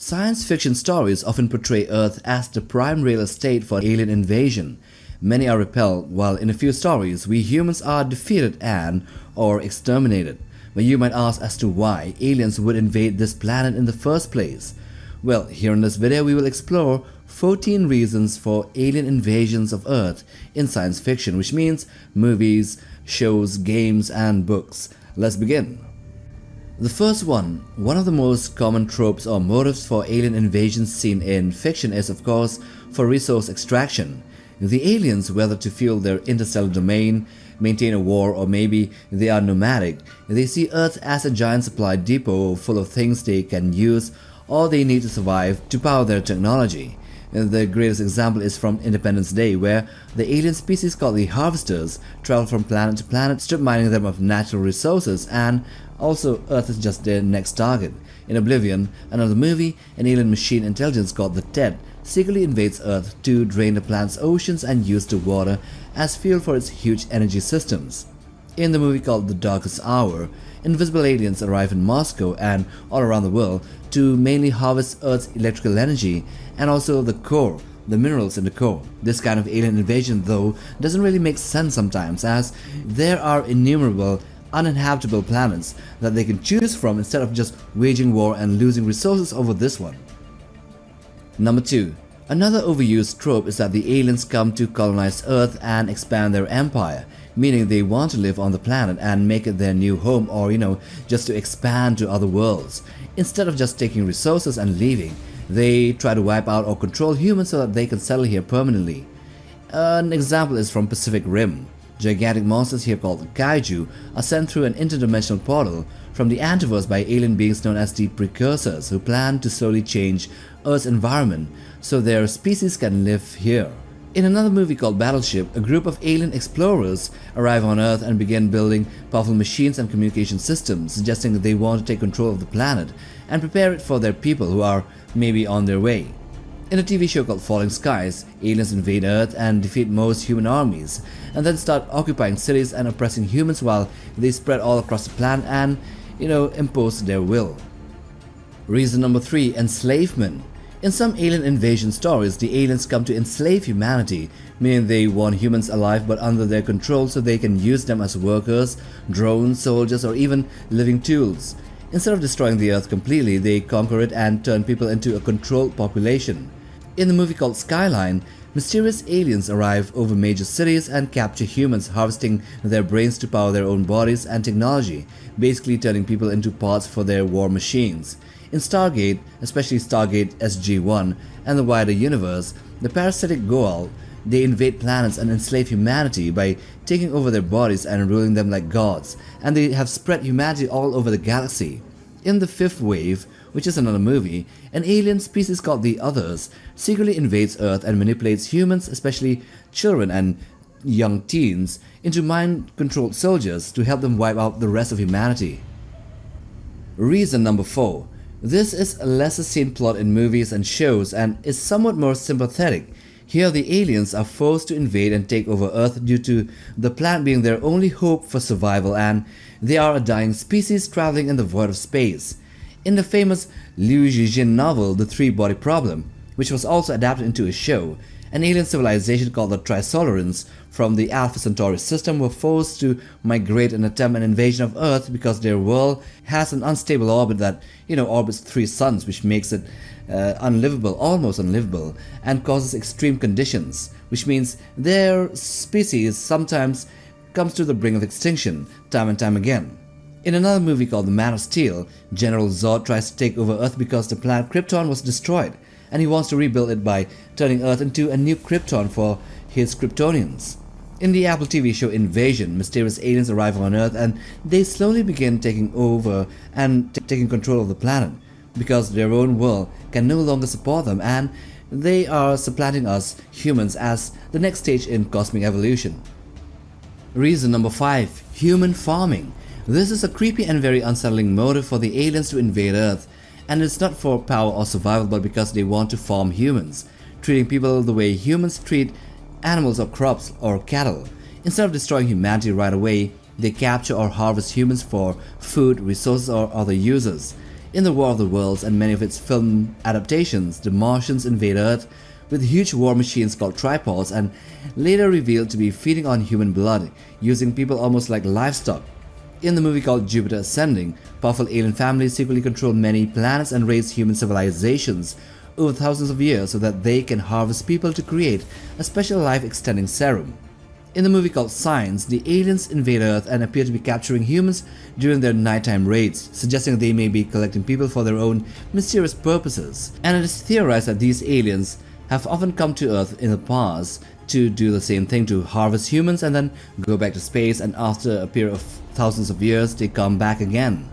Science fiction stories often portray Earth as the prime real estate for alien invasion. Many are repelled, while in a few stories, we humans are defeated and or exterminated. But you might ask as to why aliens would invade this planet in the first place. Well, here in this video we will explore 14 reasons for alien invasions of Earth in science fiction, which means movies, shows, games and books. Let's begin. The first one of the most common tropes or motives for alien invasions seen in fiction is of course for resource extraction. The aliens, whether to fuel their interstellar domain, maintain a war, or maybe they are nomadic, they see Earth as a giant supply depot full of things they can use or they need to survive to power their technology. The greatest example is from Independence Day, where the alien species called the Harvesters travel from planet to planet, strip mining them of natural resources, and also Earth is just their next target. In Oblivion, another movie, an alien machine intelligence called the Tet secretly invades Earth to drain the planet's oceans and use the water as fuel for its huge energy systems. In the movie called The Darkest Hour, invisible aliens arrive in Moscow and all around the world to mainly harvest Earth's electrical energy and also the core, the minerals in the core. This kind of alien invasion though doesn't really make sense sometimes, as there are innumerable uninhabitable planets that they can choose from instead of just waging war and losing resources over this one. Number 2. Another overused trope is that the aliens come to colonize Earth and expand their empire, meaning they want to live on the planet and make it their new home, or just to expand to other worlds. Instead of just taking resources and leaving, they try to wipe out or control humans so that they can settle here permanently. An example is from Pacific Rim. Gigantic monsters here called kaiju are sent through an interdimensional portal from the Antiverse by alien beings known as the Precursors, who plan to slowly change Earth's environment so their species can live here. In another movie called Battleship, a group of alien explorers arrive on Earth and begin building powerful machines and communication systems, suggesting that they want to take control of the planet and prepare it for their people who are maybe on their way. In a TV show called Falling Skies, aliens invade Earth and defeat most human armies, and then start occupying cities and oppressing humans while they spread all across the planet and, impose their will. Reason number 3, enslavement. In some alien invasion stories, the aliens come to enslave humanity, meaning they want humans alive but under their control so they can use them as workers, drones, soldiers, or even living tools. Instead of destroying the Earth completely, they conquer it and turn people into a controlled population. In the movie called Skyline, mysterious aliens arrive over major cities and capture humans, harvesting their brains to power their own bodies and technology, basically turning people into parts for their war machines. In Stargate, especially Stargate SG-1 and the wider universe, the parasitic Goa'uld, they invade planets and enslave humanity by taking over their bodies and ruling them like gods, and they have spread humanity all over the galaxy. In The Fifth Wave, which is another movie, an alien species called the Others secretly invades Earth and manipulates humans, especially children and young teens, into mind-controlled soldiers to help them wipe out the rest of humanity. Reason number 4. This is a lesser seen plot in movies and shows and is somewhat more sympathetic. Here the aliens are forced to invade and take over Earth due to the planet being their only hope for survival, and they are a dying species traveling in the void of space. In the famous Liu Zixin novel The Three-Body Problem, which was also adapted into a show, an alien civilization called the Trisolarans from the Alpha Centauri system were forced to migrate and attempt an invasion of Earth because their world has an unstable orbit that, orbits 3 suns, which makes it unlivable, almost unlivable, and causes extreme conditions, which means their species sometimes comes to the brink of extinction time and time again. In another movie called The Man of Steel, General Zod tries to take over Earth because the planet Krypton was destroyed, and he wants to rebuild it by turning Earth into a new Krypton for his Kryptonians. In the Apple TV show Invading, mysterious aliens arrive on Earth and they slowly begin taking over and taking control of the planet because their own world can no longer support them, and they are supplanting us humans as the next stage in cosmic evolution. Reason number 5. Human farming. This is a creepy and very unsettling motive for the aliens to invade Earth, and it's not for power or survival but because they want to farm humans, treating people the way humans treat animals or crops or cattle. Instead of destroying humanity right away, they capture or harvest humans for food, resources or other uses. In the War of the Worlds and many of its film adaptations, the Martians invade Earth with huge war machines called tripods and later revealed to be feeding on human blood, using people almost like livestock. In the movie called Jupiter Ascending, powerful alien families secretly control many planets and raise human civilizations over thousands of years so that they can harvest people to create a special life-extending serum. In the movie called Signs, the aliens invade Earth and appear to be capturing humans during their nighttime raids, suggesting they may be collecting people for their own mysterious purposes. And it is theorized that these aliens have often come to Earth in the past to do the same thing, to harvest humans and then go back to space, and after a period of thousands of years they come back again.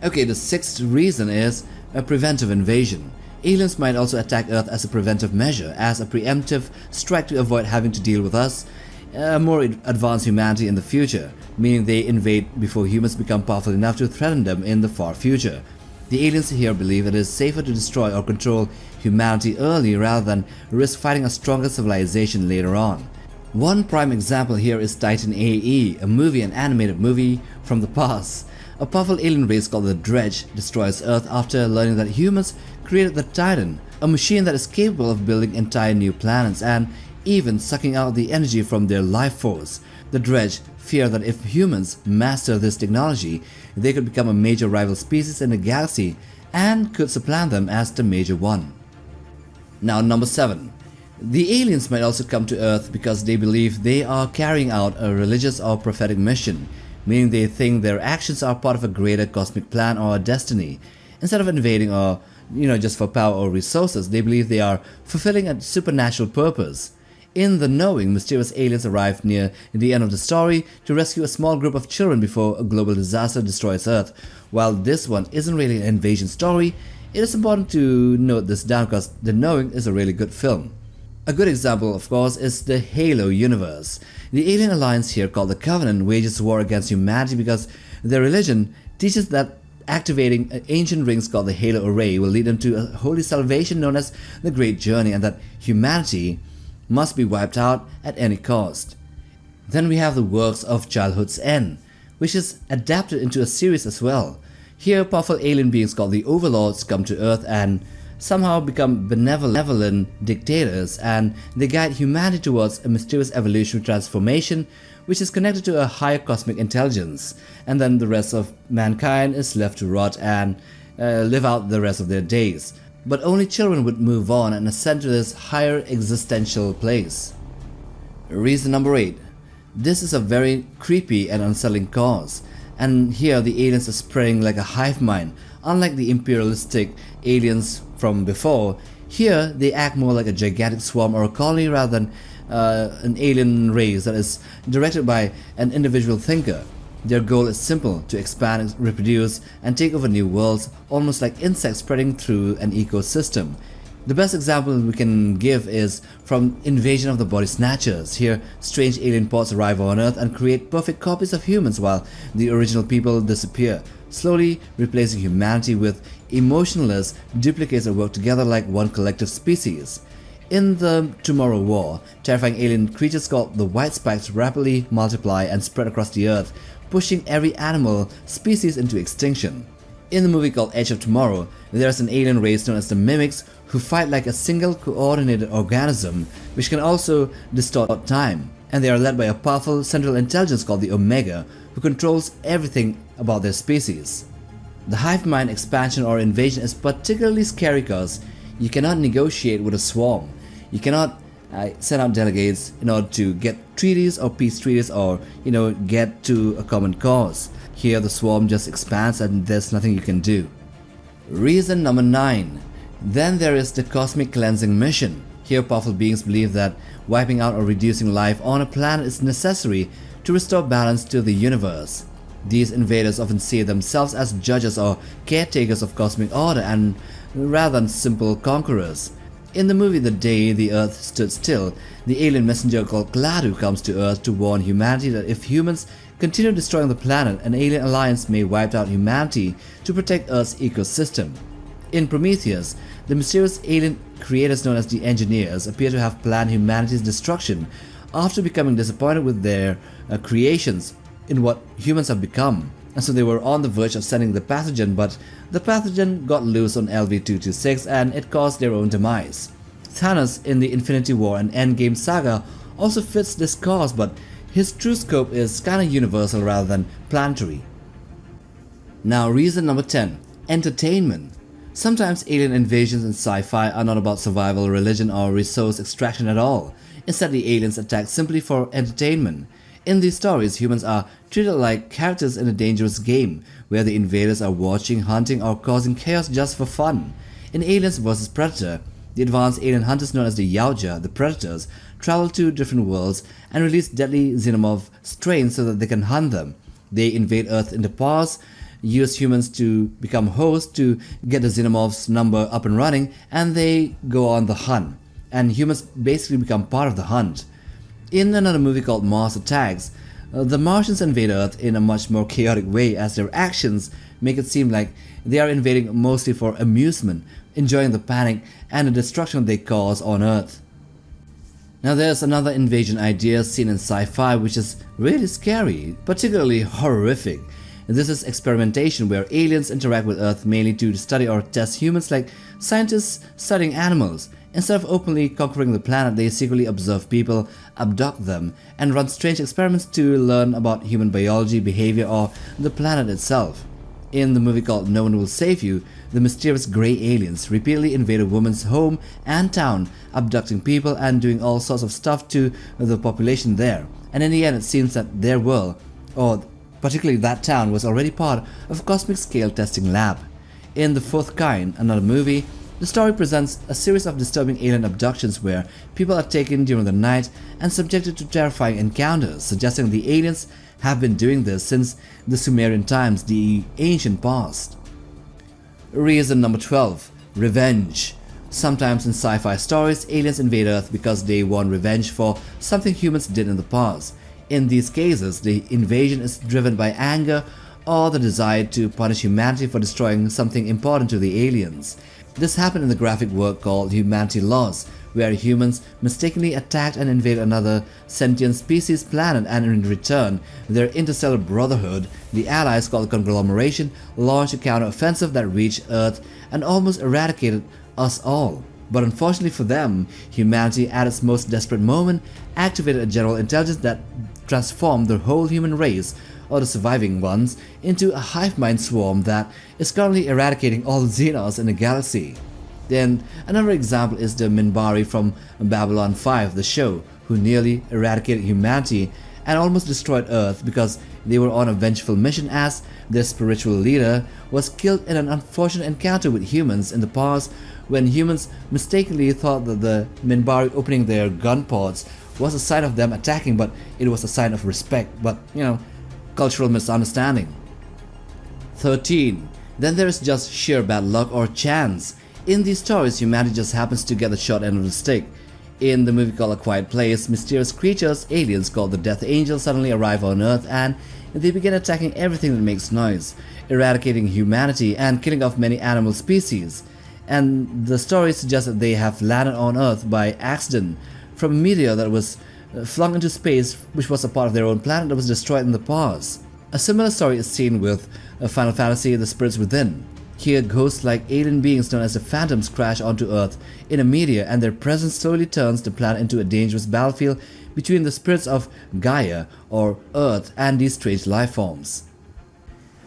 Okay, the sixth reason is a preventive invasion. Aliens might also attack Earth as a preventive measure, as a preemptive strike to avoid having to deal with us, more advanced humanity in the future, meaning they invade before humans become powerful enough to threaten them in the far future. The aliens here believe it is safer to destroy or control humanity early rather than risk fighting a stronger civilization later on. One prime example here is Titan AE, a movie, an animated movie from the past. A powerful alien race called the Dredge destroys Earth after learning that humans created the Titan, a machine that is capable of building entire new planets and even sucking out the energy from their life force. The Dredge fear that if humans master this technology, they could become a major rival species in the galaxy and could supplant them as the major one. Now, number 7. The aliens might also come to Earth because they believe they are carrying out a religious or prophetic mission, meaning they think their actions are part of a greater cosmic plan or destiny. Instead of invading or just for power or resources, they believe they are fulfilling a supernatural purpose. In The Knowing, mysterious aliens arrive near the end of the story to rescue a small group of children before a global disaster destroys Earth. While this one isn't really an invasion story, it is important to note this down because The Knowing is a really good film. A good example, of course, is the Halo universe. The alien alliance here, called the Covenant, wages war against humanity because their religion teaches that activating ancient rings called the Halo Array will lead them to a holy salvation known as the Great Journey, and that humanity must be wiped out at any cost. Then we have the works of Childhood's End, which is adapted into a series as well. Here, powerful alien beings called the Overlords come to Earth and somehow become benevolent dictators, and they guide humanity towards a mysterious evolutionary transformation which is connected to a higher cosmic intelligence, and then the rest of mankind is left to rot and live out the rest of their days. But only children would move on and ascend to this higher existential place. Reason number 8. This is a very creepy and unsettling cause, and here the aliens are spreading like a hive mind. Unlike the imperialistic aliens from before, here they act more like a gigantic swarm or a colony rather than an alien race that is directed by an individual thinker. Their goal is simple: to expand, reproduce, and take over new worlds, almost like insects spreading through an ecosystem. The best example we can give is from Invasion of the Body Snatchers. Here, strange alien pods arrive on Earth and create perfect copies of humans while the original people disappear, slowly replacing humanity with emotionless duplicates that work together like one collective species. In the Tomorrow War, terrifying alien creatures called the White Spikes rapidly multiply and spread across the Earth, pushing every animal species into extinction. In the movie called Edge of Tomorrow, there is an alien race known as the Mimics who fight like a single coordinated organism which can also distort time, and they are led by a powerful central intelligence called the Omega, who controls everything about their species. The hive mind expansion or invasion is particularly scary because you cannot negotiate with a swarm. You cannot send out delegates in order to get treaties or peace treaties or get to a common cause. Here the swarm just expands and there's nothing you can do. Reason number 9. Then there is the cosmic cleansing mission. Here powerful beings believe that wiping out or reducing life on a planet is necessary to restore balance to the universe. These invaders often see themselves as judges or caretakers of cosmic order and rather than simple conquerors. In the movie The Day the Earth Stood Still, the alien messenger called Gladu comes to Earth to warn humanity that if humans continue destroying the planet, an alien alliance may wipe out humanity to protect Earth's ecosystem. In Prometheus, the mysterious alien creators known as the Engineers appear to have planned humanity's destruction after becoming disappointed with their creations in what humans have become, and so they were on the verge of sending the pathogen, but the pathogen got loose on LV-226 and it caused their own demise. Thanos in the Infinity War and Endgame saga also fits this cause, but his true scope is kinda universal rather than planetary. Now reason number 10. Entertainment. Sometimes alien invasions in sci-fi are not about survival, religion or resource extraction at all. Instead, the aliens attack simply for entertainment. In these stories, humans are treated like characters in a dangerous game, where the invaders are watching, hunting or causing chaos just for fun. In Aliens vs Predator, the advanced alien hunters known as the Yautja, the Predators, travel to different worlds and release deadly xenomorph strains so that they can hunt them. They invade Earth in the past, use humans to become hosts to get the xenomorph's number up and running, and they go on the hunt. And humans basically become part of the hunt. In another movie called Mars Attacks, the Martians invade Earth in a much more chaotic way, as their actions make it seem like they are invading mostly for amusement, enjoying the panic and the destruction they cause on Earth. Now there's another invasion idea seen in sci-fi which is really scary, particularly horrific. This is experimentation, where aliens interact with Earth mainly to study or test humans like scientists studying animals. Instead of openly conquering the planet, they secretly observe people, abduct them, and run strange experiments to learn about human biology, behavior, or the planet itself. In the movie called No One Will Save You, the mysterious grey aliens repeatedly invade a woman's home and town, abducting people and doing all sorts of stuff to the population there. And in the end, it seems that their world, or particularly that town, was already part of a cosmic scale testing lab. In The Fourth Kind, another movie, the story presents a series of disturbing alien abductions where people are taken during the night and subjected to terrifying encounters, suggesting the aliens have been doing this since the Sumerian times, the ancient past. Reason number 12. Revenge. Sometimes in sci-fi stories, aliens invade Earth because they want revenge for something humans did in the past. In these cases, the invasion is driven by anger or the desire to punish humanity for destroying something important to the aliens. This happened in the graphic work called Humanity Lost, where humans mistakenly attacked and invaded another sentient species planet, and in return, their interstellar brotherhood, the allies called Conglomeration, launched a counter-offensive that reached Earth and almost eradicated us all. But unfortunately for them, humanity at its most desperate moment activated a general intelligence that transformed the whole human race, or the surviving ones, into a hive mind swarm that is currently eradicating all Xenos in the galaxy. Then another example is the Minbari from Babylon 5, the show, who nearly eradicated humanity and almost destroyed Earth because they were on a vengeful mission, as their spiritual leader was killed in an unfortunate encounter with humans in the past, when humans mistakenly thought that the Minbari opening their gun ports was a sign of them attacking, but it was a sign of respect. But, cultural misunderstanding. 13. Then there is just sheer bad luck or chance. In these stories, humanity just happens to get the short end of the stick. In the movie called A Quiet Place, mysterious creatures, aliens called the Death Angel, suddenly arrive on Earth and they begin attacking everything that makes noise, eradicating humanity and killing off many animal species. And the story suggests that they have landed on Earth by accident from a meteor that was flung into space, which was a part of their own planet that was destroyed in the past. A similar story is seen with Final Fantasy: The Spirits Within. Here, ghost-like alien beings known as the Phantoms crash onto Earth in a meteor, and their presence slowly turns the planet into a dangerous battlefield between the spirits of Gaia, or Earth, and these strange life forms.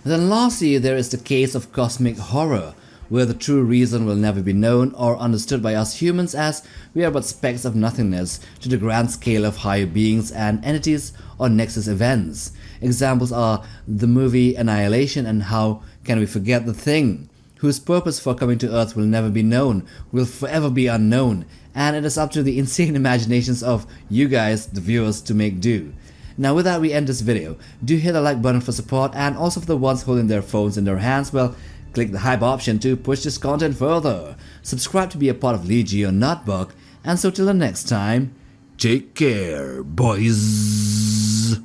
Then lastly, there is the case of cosmic horror, where the true reason will never be known or understood by us humans, as we are but specks of nothingness to the grand scale of higher beings and entities or nexus events. Examples are the movie Annihilation and How Can We Forget the Thing, whose purpose for coming to Earth will never be known, will forever be unknown, and it is up to the insane imaginations of you guys, the viewers, to make do. Now with that, we end this video. Do hit the like button for support, and also for the ones holding their phones in their hands, well, click the hype option to push this content further. Subscribe to be a part of Legio Notebook, and so till the next time, take care, boys.